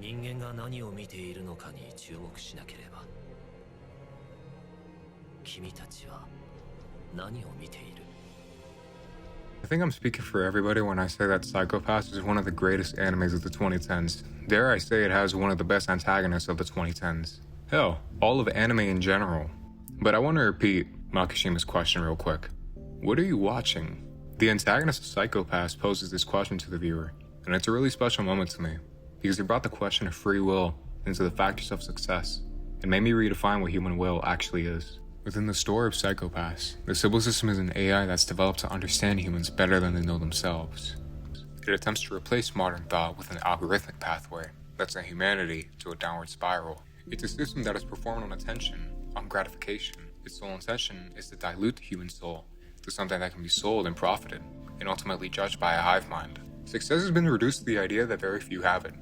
人間が何を見ているのかに注目しなければ。君たちは何を見ている? I think I'm speaking for everybody when I say that Psycho-Pass is one of the greatest animes of the 2010s. Dare I say it has one of the best antagonists of the 2010s. Hell, all of anime in general. But I want to repeat Makishima's question real quick. What are you watching? The antagonist of Psycho-Pass poses this question to the viewer, and it's a really special moment to me, because it brought the question of free will into the factors of success, and made me redefine what human will actually is. Within the story of Psycho-Pass, the Sibyl system is an AI that's developed to understand humans better than they know themselves. It attempts to replace modern thought with an algorithmic pathway that sends humanity to a downward spiral. It's a system that is performed on attention, on gratification. Its sole intention is to dilute the human soul to something that can be sold and profited, and ultimately judged by a hive mind. Success has been reduced to the idea that very few have it.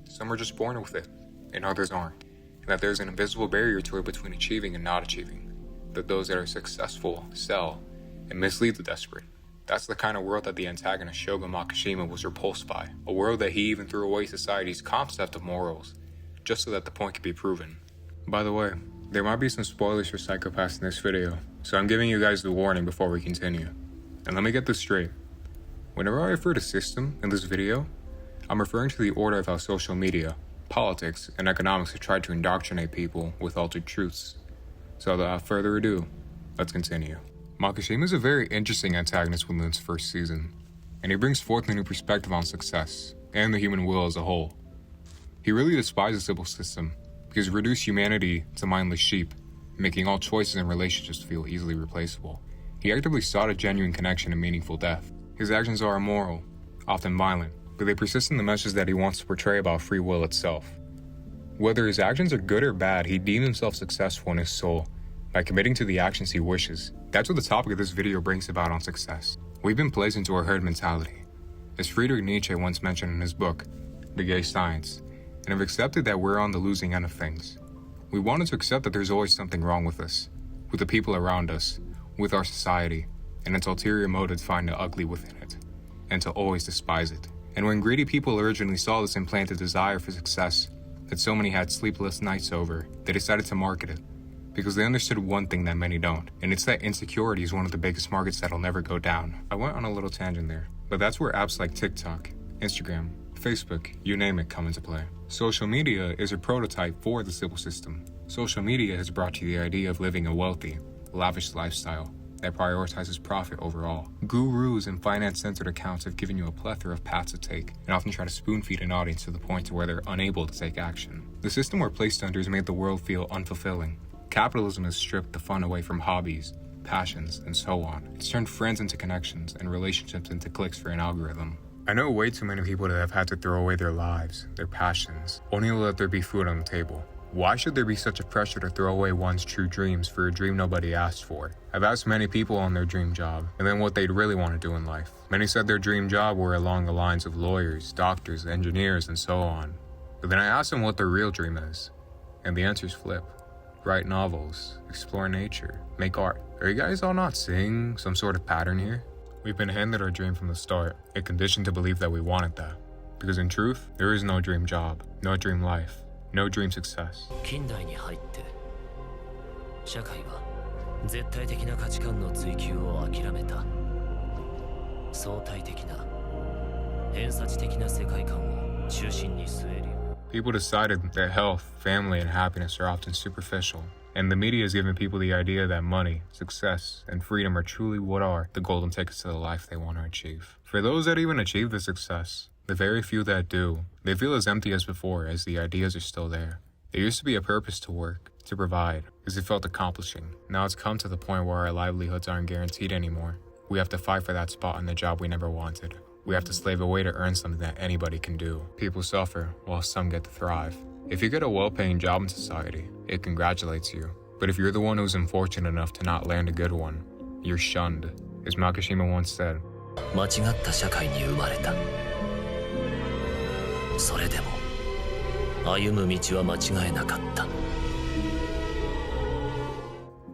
Some are just born with it, and others aren't, and that there's an invisible barrier to it between achieving and not achieving. That those that are successful sell and mislead the desperate. That's the kind of world that the antagonist Shogo Makishima was repulsed by, a world that he even threw away society's concept of morals, just so that the point could be proven. By the way, there might be some spoilers for Psycho-Pass in this video, so I'm giving you guys the warning before we continue. And let me get this straight. Whenever I refer to system in this video, I'm referring to the order of how social media, politics, and economics have tried to indoctrinate people with altered truths. So without further ado, let's continue. Makishima is a very interesting antagonist within its first season, and he brings forth a new perspective on success, and the human will as a whole. He really despises the Sibyl system, because it reduced humanity to mindless sheep, making all choices and relationships feel easily replaceable. He actively sought a genuine connection and meaningful death. His actions are immoral, often violent, but they persist in the message that he wants to portray about free will itself. Whether his actions are good or bad, he deemed himself successful in his soul by committing to the actions he wishes. That's what the topic of this video brings about on success. We've been placed into a herd mentality, as Friedrich Nietzsche once mentioned in his book, The Gay Science, and have accepted that we're on the losing end of things. We wanted to accept that there's always something wrong with us, with the people around us, with our society, and its ulterior motive to find the ugly within it, and to always despise it. And when greedy people originally saw this implanted desire for success that so many had sleepless nights over, they decided to market it, because they understood one thing that many don't, and it's that insecurity is one of the biggest markets that'll never go down. I went on a little tangent there, but that's where apps like TikTok, Instagram, Facebook, you name it, come into play. Social media is a prototype for the Sibyl system. Social media has brought you the idea of living a wealthy, lavish lifestyle that prioritizes profit overall. Gurus and finance-centered accounts have given you a plethora of paths to take and often try to spoon-feed an audience to the point to where they're unable to take action. The system we're placed under has made the world feel unfulfilling. Capitalism has stripped the fun away from hobbies, passions, and so on. It's turned friends into connections and relationships into clicks for an algorithm. I know way too many people that have had to throw away their lives, their passions, only to let there be food on the table. Why should there be such a pressure to throw away one's true dreams for a dream nobody asked for? I've asked many people on their dream job, and then what they'd really want to do in life. Many said their dream job were along the lines of lawyers, doctors, engineers, and so on. But then I asked them what their real dream is, and the answers flip. Write novels, explore nature, make art. Are you guys all not seeing some sort of pattern here? We've been handed our dream from the start, and conditioned to believe that we wanted that. Because in truth, there is no dream job, no dream life, no dream success. 近代に入って社会は絶対的な価値観の追求を諦めた。相対的な偏差値的な世界観を中心に据える。 People decided that health, family, and happiness are often superficial, and the media has given people the idea that money, success, and freedom are truly what are the golden tickets to the life they want to achieve. For those that even achieve the success, the very few that do, they feel as empty as before as the ideas are still there. There used to be a purpose to work, to provide, as it felt accomplishing. Now it's come to the point where our livelihoods aren't guaranteed anymore. We have to fight for that spot in the job we never wanted. We have to slave away to earn something that anybody can do. People suffer, while some get to thrive. If you get a well-paying job in society, it congratulates you. But if you're the one who's unfortunate enough to not land a good one, you're shunned. As Makishima once said, 間違った社会に生まれた。それでも歩む道は間違えなかった。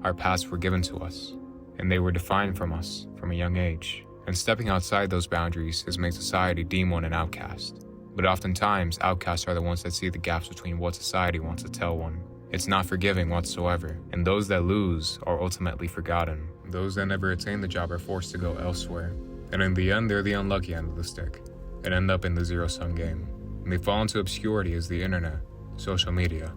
Our paths were given to us, and they were defined from us from a young age. And stepping outside those boundaries has made society deem one an outcast. But oftentimes, outcasts are the ones that see the gaps between what society wants to tell one. It's not forgiving whatsoever, and those that lose are ultimately forgotten. Those that never attain the job are forced to go elsewhere, and in the end, they're the unlucky end of the stick, and end up in the zero-sum game. And they fall into obscurity as the internet, social media,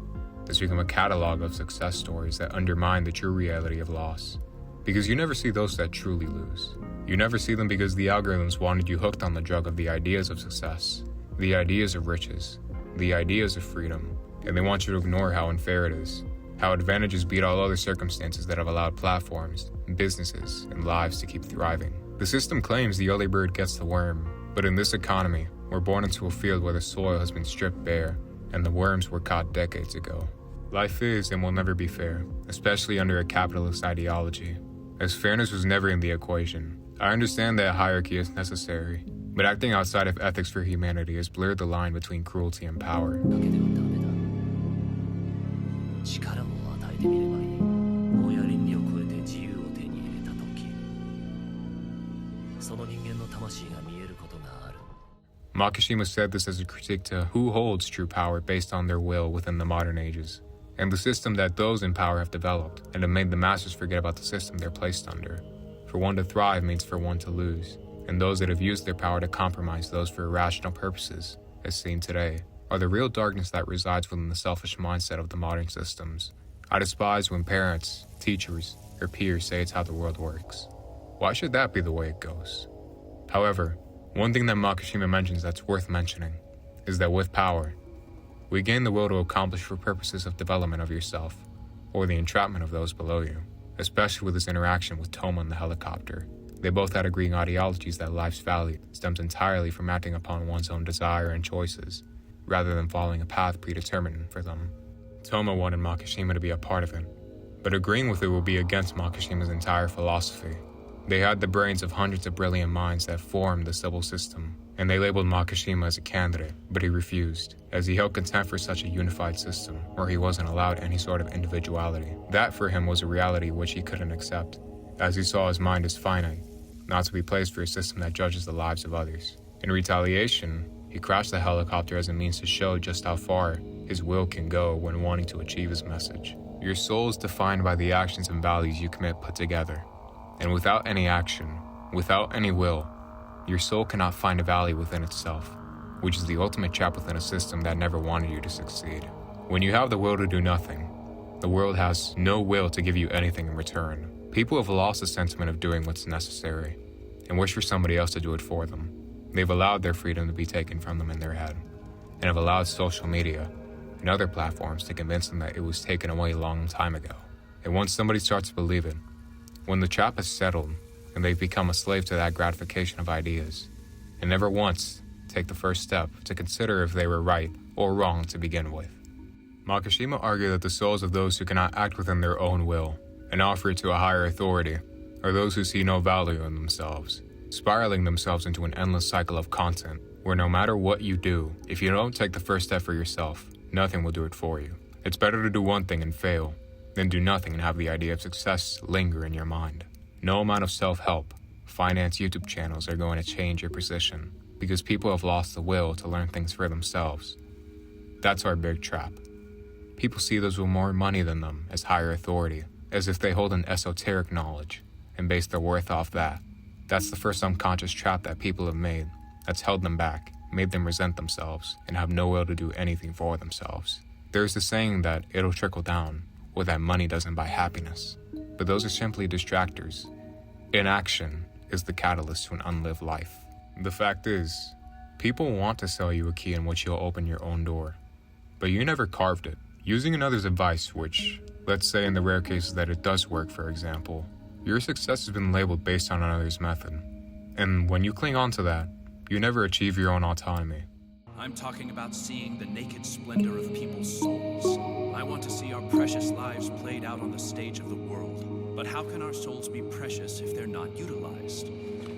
has become a catalog of success stories that undermine the true reality of loss. Because you never see those that truly lose. You never see them because the algorithms wanted you hooked on the drug of the ideas of success, the ideas of riches, the ideas of freedom, and they want you to ignore how unfair it is, how advantages beat all other circumstances that have allowed platforms, businesses, and lives to keep thriving. The system claims the early bird gets the worm, but in this economy, we're born into a field where the soil has been stripped bare, and the worms were caught decades ago. Life is and will never be fair, especially under a capitalist ideology, as fairness was never in the equation. I understand that hierarchy is necessary, but acting outside of ethics for humanity has blurred the line between cruelty and power. だけではダメだ。力を与えてみればいい。親倫理を超えて自由を手に入れた時、その人間の魂が見えることがある。Makishima said this as a critique to who holds true power based on their will within the modern ages, and the system that those in power have developed, and have made the masses forget about the system they're placed under. For one to thrive means for one to lose, and those that have used their power to compromise those for irrational purposes, as seen today, are the real darkness that resides within the selfish mindset of the modern systems. I despise when parents, teachers, or peers say it's how the world works. Why should that be the way it goes? However, one thing that Makishima mentions that's worth mentioning is that with power, we gain the will to accomplish for purposes of development of yourself, or the entrapment of those below you, especially with his interaction with Toma in the helicopter. They both had agreeing ideologies that life's value stems entirely from acting upon one's own desire and choices, rather than following a path predetermined for them. Toma wanted Makishima to be a part of it, but agreeing with it would be against Makishima's entire philosophy. They had the brains of hundreds of brilliant minds that formed the Sibyl system, and they labeled Makishima as a candidate, but he refused, as he held contempt for such a unified system, where he wasn't allowed any sort of individuality. That for him was a reality which he couldn't accept, as he saw his mind as finite, not to be placed for a system that judges the lives of others. In retaliation, he crashed the helicopter as a means to show just how far his will can go when wanting to achieve his message. Your soul is defined by the actions and values you commit put together, and without any action, without any will, your soul cannot find a value within itself, which is the ultimate trap within a system that never wanted you to succeed. When you have the will to do nothing, the world has no will to give you anything in return. People have lost the sentiment of doing what's necessary, and wish for somebody else to do it for them. They've allowed their freedom to be taken from them in their head, and have allowed social media and other platforms to convince them that it was taken away a long time ago. And once somebody starts to believe it, when the trap is settled, and they've become a slave to that gratification of ideas, and never once take the first step to consider if they were right or wrong to begin with. Makishima argued that the souls of those who cannot act within their own will and offer it to a higher authority are those who see no value in themselves, spiraling themselves into an endless cycle of content where no matter what you do, if you don't take the first step for yourself, nothing will do it for you. It's better to do one thing and fail than do nothing and have the idea of success linger in your mind. No amount of self-help, finance YouTube channels are going to change your position because people have lost the will to learn things for themselves. That's our big trap. People see those with more money than them as higher authority, as if they hold an esoteric knowledge and base their worth off that. That's the first unconscious trap that people have made that's held them back, made them resent themselves, and have no will to do anything for themselves. There's the saying that it'll trickle down, or that money doesn't buy happiness. But those are simply distractors. Inaction is the catalyst to an unlived life. The fact is, people want to sell you a key in which you'll open your own door, but you never carved it. Using another's advice, which, let's say in the rare cases that it does work, for example, your success has been labeled based on another's method. And when you cling on to that, you never achieve your own autonomy. I'm talking about seeing the naked splendor of people's souls. I want to see our precious lives played out on the stage of the world. But how can our souls be precious if they're not utilized?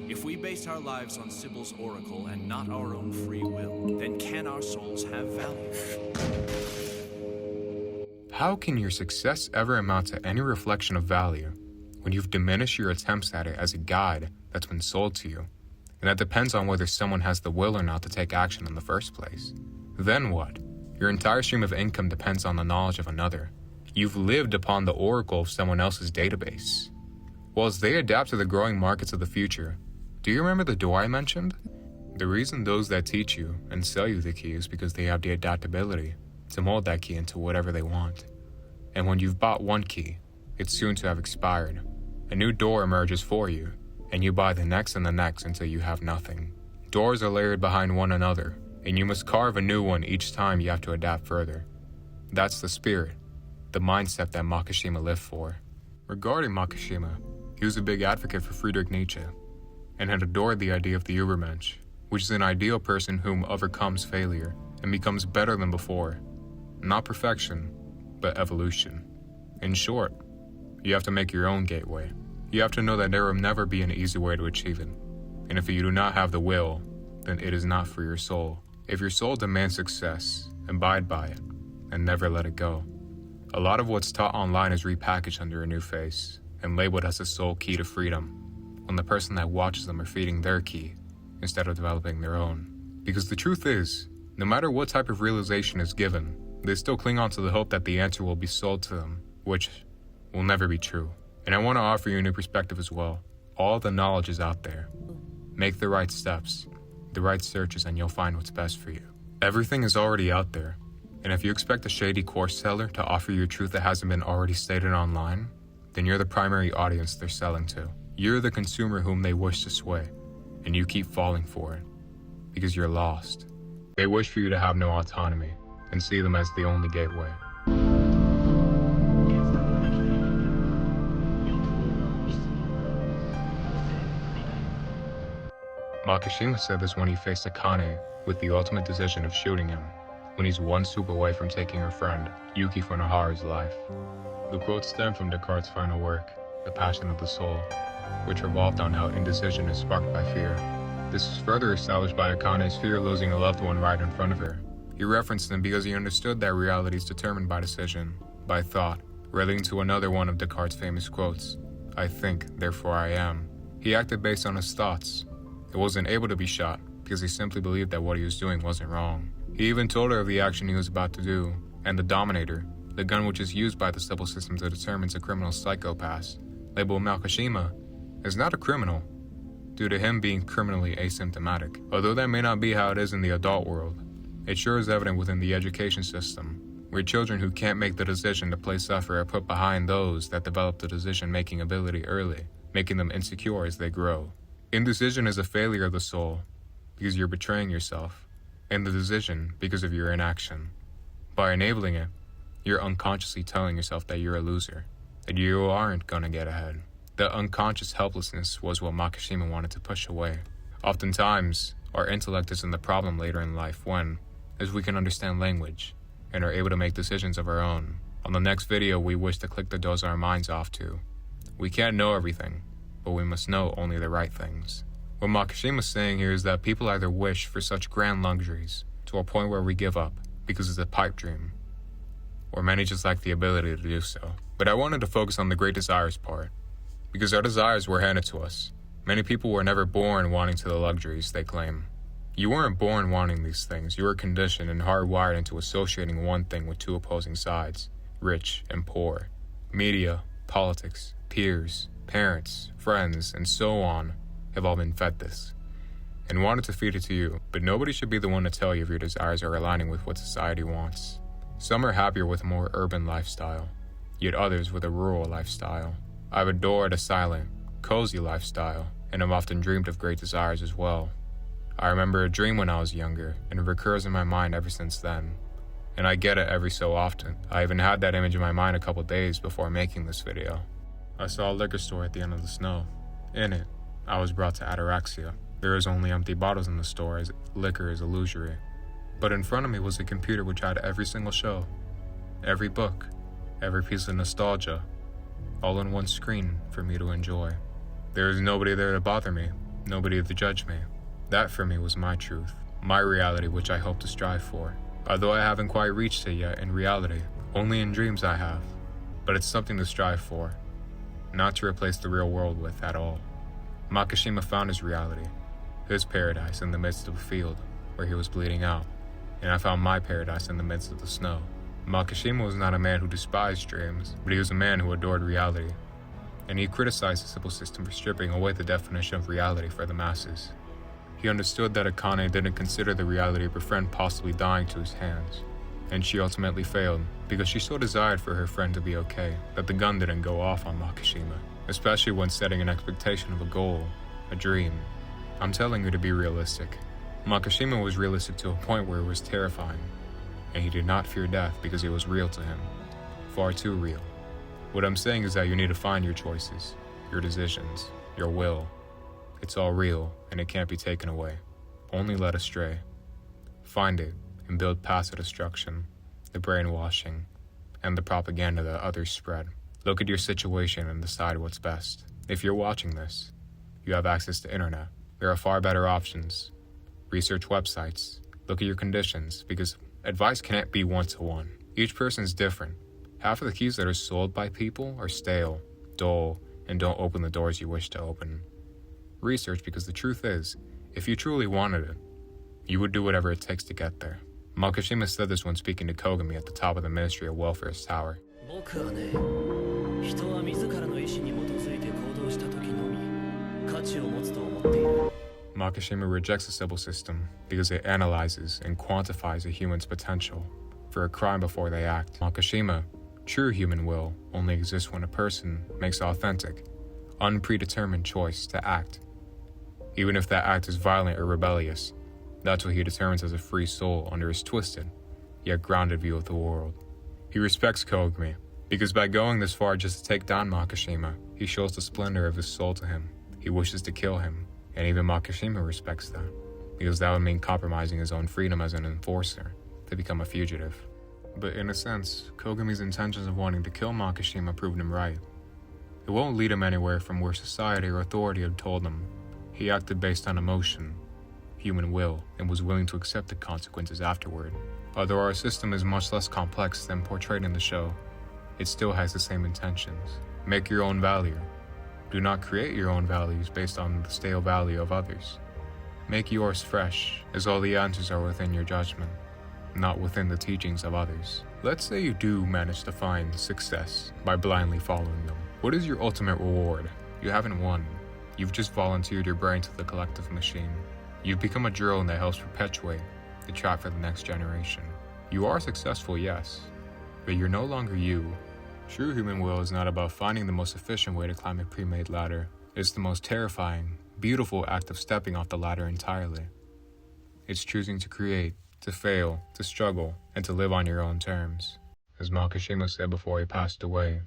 If we base our lives on Sibyl's oracle and not our own free will, then can our souls have value? How can your success ever amount to any reflection of value when you've diminished your attempts at it as a guide that's been sold to you, And that depends on whether someone has the will or not to take action in the first place. Then what? Your entire stream of income depends on the knowledge of another. You've lived upon the oracle of someone else's database. Well, as they adapt to the growing markets of the future, do you remember the door I mentioned? The reason those that teach you and sell you the key is because they have the adaptability to mold that key into whatever they want. And when you've bought one key, it's soon to have expired. A new door emerges for you, and you buy the next and the next until you have nothing. Doors are layered behind one another, and you must carve a new one each time you have to adapt further. That's the spirit, the mindset that Makishima lived for. Regarding Makishima, he was a big advocate for Friedrich Nietzsche, and had adored the idea of the Ubermensch, which is an ideal person whom overcomes failure and becomes better than before. Not perfection, but evolution. In short, you have to make your own gateway. You have to know that there will never be an easy way to achieve it. And if you do not have the will, then it is not for your soul. If your soul demands success, abide by it, and never let it go. A lot of what's taught online is repackaged under a new face, and labeled as the sole key to freedom, when the person that watches them are feeding their key, instead of developing their own. Because the truth is, no matter what type of realization is given, they still cling on to the hope that the answer will be sold to them, which will never be true. And I want to offer you a new perspective as well. All the knowledge is out there. Make the right steps, the right searches, and you'll find what's best for you. Everything is already out there, and if you expect a shady course seller to offer you truth that hasn't been already stated online, then you're the primary audience they're selling to. You're the consumer whom they wish to sway, and you keep falling for it, because you're lost. They wish for you to have no autonomy, and see them as the only gateway. Makishima said this when he faced Akane with the ultimate decision of shooting him, when he's one swoop away from taking her friend, Yuki Funohara's life. The quote stemmed from Descartes' final work, The Passion of the Soul, which revolved on how indecision is sparked by fear. This is further established by Akane's fear of losing a loved one right in front of her. He referenced him because he understood that reality is determined by decision, by thought, relating to another one of Descartes' famous quotes, I think, therefore I am. He acted based on his thoughts. He wasn't able to be shot because he simply believed that what he was doing wasn't wrong. He even told her of the action he was about to do, and the Dominator, the gun which is used by the Sibyl system to determine a criminal's psychopath, labeled Makishima, is not a criminal, due to him being criminally asymptomatic. Although that may not be how it is in the adult world, it sure is evident within the education system, where children who can't make the decision to play suffer are put behind those that develop the decision-making ability early, making them insecure as they grow. Indecision is a failure of the soul, because you're betraying yourself, and the decision because of your inaction. By enabling it, you're unconsciously telling yourself that you're a loser, that you aren't gonna get ahead. The unconscious helplessness was what Makishima wanted to push away. Oftentimes, our intellect isn't the problem later in life when, as we can understand language, and are able to make decisions of our own. On the next video, we wish to click the doors our minds off to. We can't know everything, but we must know only the right things. What Makishima's saying here is that people either wish for such grand luxuries to a point where we give up because it's a pipe dream, or many just lack the ability to do so. But I wanted to focus on the great desires part, because our desires were handed to us. Many people were never born wanting to the luxuries they claim. You weren't born wanting these things. You were conditioned and hardwired into associating one thing with two opposing sides, rich and poor. Media, politics, peers, parents, friends, and so on have all been fed this, and wanted to feed it to you, but nobody should be the one to tell you if your desires are aligning with what society wants. Some are happier with a more urban lifestyle, yet others with a rural lifestyle. I've adored a silent, cozy lifestyle, and have often dreamed of great desires as well. I remember a dream when I was younger, and it recurs in my mind ever since then, and I get it every so often. I even had that image in my mind a couple days before making this video. I saw a liquor store at the end of the snow. In it, I was brought to ataraxia. There is only empty bottles in the store, as liquor is illusory. But in front of me was a computer which had every single show, every book, every piece of nostalgia, all in one screen for me to enjoy. There was nobody there to bother me, nobody to judge me. That for me was my truth, my reality which I hope to strive for. Although I haven't quite reached it yet in reality, only in dreams I have. But it's something to strive for, not to replace the real world with at all. Makishima found his reality, his paradise in the midst of a field where he was bleeding out, and I found my paradise in the midst of the snow. Makishima was not a man who despised dreams, but he was a man who adored reality, and he criticized the Sibyl system for stripping away the definition of reality for the masses. He understood that Akane didn't consider the reality of her friend possibly dying to his hands, and she ultimately failed because she so desired for her friend to be okay that the gun didn't go off on Makishima, especially when setting an expectation of a goal, a dream. I'm telling you to be realistic. Makishima was realistic to a point where it was terrifying, and he did not fear death because it was real to him. Far too real. What I'm saying is that you need to find your choices, your decisions, your will. It's all real, and it can't be taken away, only led astray. Find it, and build past the destruction, the brainwashing, and the propaganda that others spread. Look at your situation and decide what's best. If you're watching this, you have access to internet. There are far better options. Research websites. Look at your conditions, because advice can't be one-to-one. Each person's different. Half of the keys that are sold by people are stale, dull, and don't open the doors you wish to open. Research, because the truth is, if you truly wanted it, you would do whatever it takes to get there. Makishima said this when speaking to Kogami at the top of the Ministry of Welfare's tower. Makishima rejects the Sibyl system because it analyzes and quantifies a human's potential for a crime before they act. Makishima, true human will only exists when a person makes authentic, unpredetermined choice to act. Even if that act is violent or rebellious, that's what he determines as a free soul under his twisted, yet grounded view of the world. He respects Kogami, because by going this far just to take down Makishima, he shows the splendor of his soul to him. He wishes to kill him, and even Makishima respects that, because that would mean compromising his own freedom as an enforcer to become a fugitive. But in a sense, Kogami's intentions of wanting to kill Makishima proved him right. It won't lead him anywhere from where society or authority had told him. He acted based on emotion, human will, and was willing to accept the consequences afterward. Although our system is much less complex than portrayed in the show, it still has the same intentions. Make your own value. Do not create your own values based on the stale value of others. Make yours fresh, as all the answers are within your judgment, not within the teachings of others. Let's say you do manage to find success by blindly following them. What is your ultimate reward? You haven't won. You've just volunteered your brain to the collective machine. You've become a drone that helps perpetuate the trap for the next generation. You are successful, yes, but you're no longer you. True human will is not about finding the most efficient way to climb a pre-made ladder. It's the most terrifying, beautiful act of stepping off the ladder entirely. It's choosing to create, to fail, to struggle, and to live on your own terms. As Makishima said before he passed away,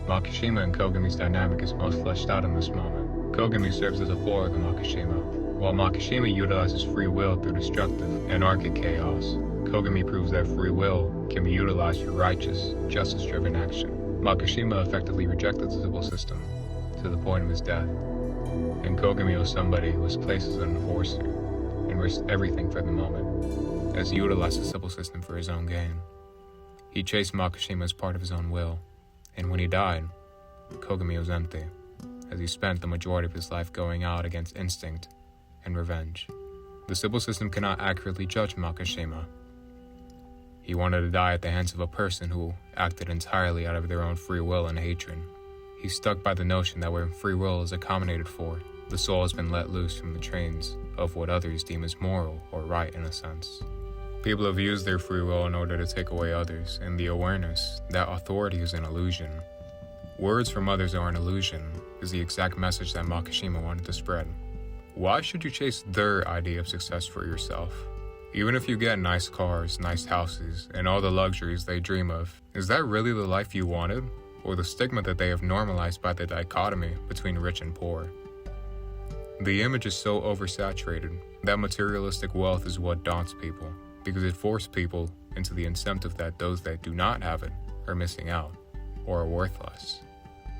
Makishima and Kogami's dynamic is most fleshed out in this moment. Kogami serves as a foil to Makishima, while Makishima utilizes free will through destructive, anarchic chaos. Kogami proves that free will can be utilized for righteous, justice-driven action. Makishima effectively rejected the Sibyl system to the point of his death, and Kogami was somebody who was placed as an enforcer and risked everything for the moment, as he utilized the Sibyl system for his own gain. He chased Makishima as part of his own will, and when he died, Kogami was empty, as he spent the majority of his life going out against instinct and revenge. The Sibyl system cannot accurately judge Makishima. He wanted to die at the hands of a person who acted entirely out of their own free will and hatred. He's stuck by the notion that when free will is accommodated for, the soul has been let loose from the trains of what others deem as moral or right in a sense. People have used their free will in order to take away others, and the awareness that authority is an illusion. Words from others are an illusion is the exact message that Makishima wanted to spread. Why should you chase their idea of success for yourself? Even if you get nice cars, nice houses, and all the luxuries they dream of, is that really the life you wanted? Or the stigma that they have normalized by the dichotomy between rich and poor? The image is so oversaturated that materialistic wealth is what daunts people, because it forced people into the incentive that those that do not have it are missing out, or are worthless.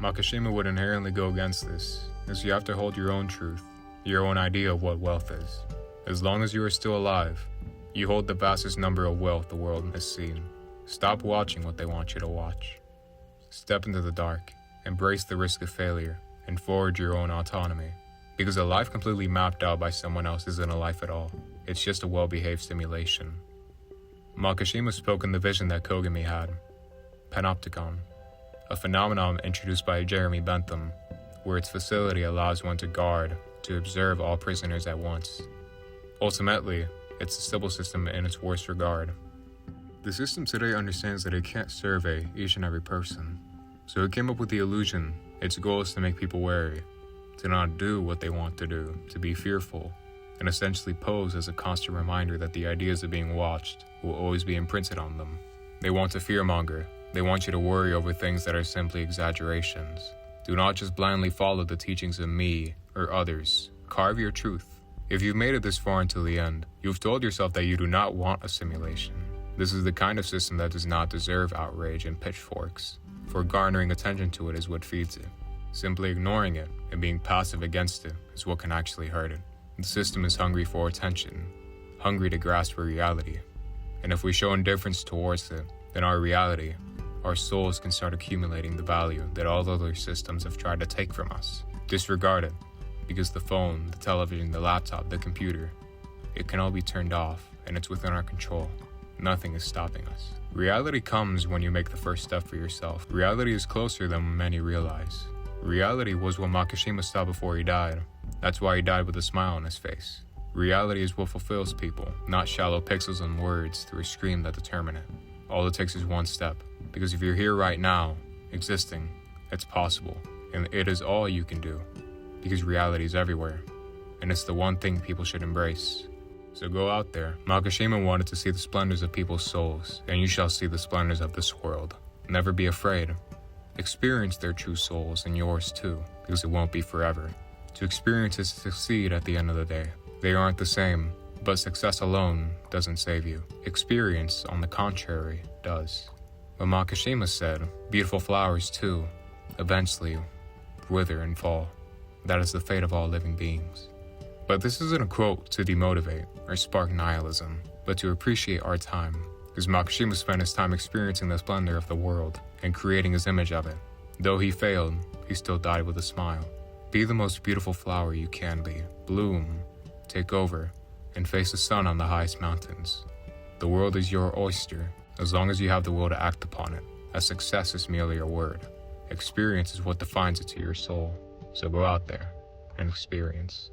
Makishima would inherently go against this, as you have to hold your own truth, your own idea of what wealth is. As long as you are still alive, you hold the vastest number of wealth the world has seen. Stop watching what they want you to watch. Step into the dark, embrace the risk of failure, and forge your own autonomy. Because a life completely mapped out by someone else isn't a life at all. It's just a well-behaved simulation. Makishima spoke in the vision that Kogami had. Panopticon, a phenomenon introduced by Jeremy Bentham, where its facility allows one to guard, to observe all prisoners at once. Ultimately, it's the Sibyl system in its worst regard. The system today understands that it can't survey each and every person, so it came up with the illusion its goal is to make people wary, to not do what they want to do, to be fearful, and essentially pose as a constant reminder that the ideas of being watched will always be imprinted on them. They want to fearmonger. They want you to worry over things that are simply exaggerations. Do not just blindly follow the teachings of me or others. Carve your truth. If you've made it this far until the end, you've told yourself that you do not want a simulation. This is the kind of system that does not deserve outrage and pitchforks, for garnering attention to it is what feeds it. Simply ignoring it and being passive against it is what can actually hurt it. The system is hungry for attention, hungry to grasp a reality. And if we show indifference towards it, then our reality, our souls can start accumulating the value that all other systems have tried to take from us. Disregard it, because the phone, the television, the laptop, the computer, it can all be turned off and it's within our control. Nothing is stopping us. Reality comes when you make the first step for yourself. Reality is closer than many realize. Reality was what Makishima saw before he died. That's why he died with a smile on his face. Reality is what fulfills people, not shallow pixels and words through a screen that determine it. All it takes is one step, because if you're here right now, existing, it's possible, and it is all you can do, because reality is everywhere, and it's the one thing people should embrace. So go out there. Makishima wanted to see the splendors of people's souls, and you shall see the splendors of this world. Never be afraid. Experience their true souls and yours too, because it won't be forever. To experience is to succeed at the end of the day. They aren't the same, but success alone doesn't save you. Experience, on the contrary, does. But Makishima said, beautiful flowers too, eventually wither and fall. That is the fate of all living beings. But this isn't a quote to demotivate or spark nihilism, but to appreciate our time, because Makishima spent his time experiencing the splendor of the world and creating his image of it. Though he failed, he still died with a smile. Be the most beautiful flower you can be. Bloom, take over, and face the sun on the highest mountains. The world is your oyster, as long as you have the will to act upon it, as success is merely a word. Experience is what defines it to your soul. So go out there and experience.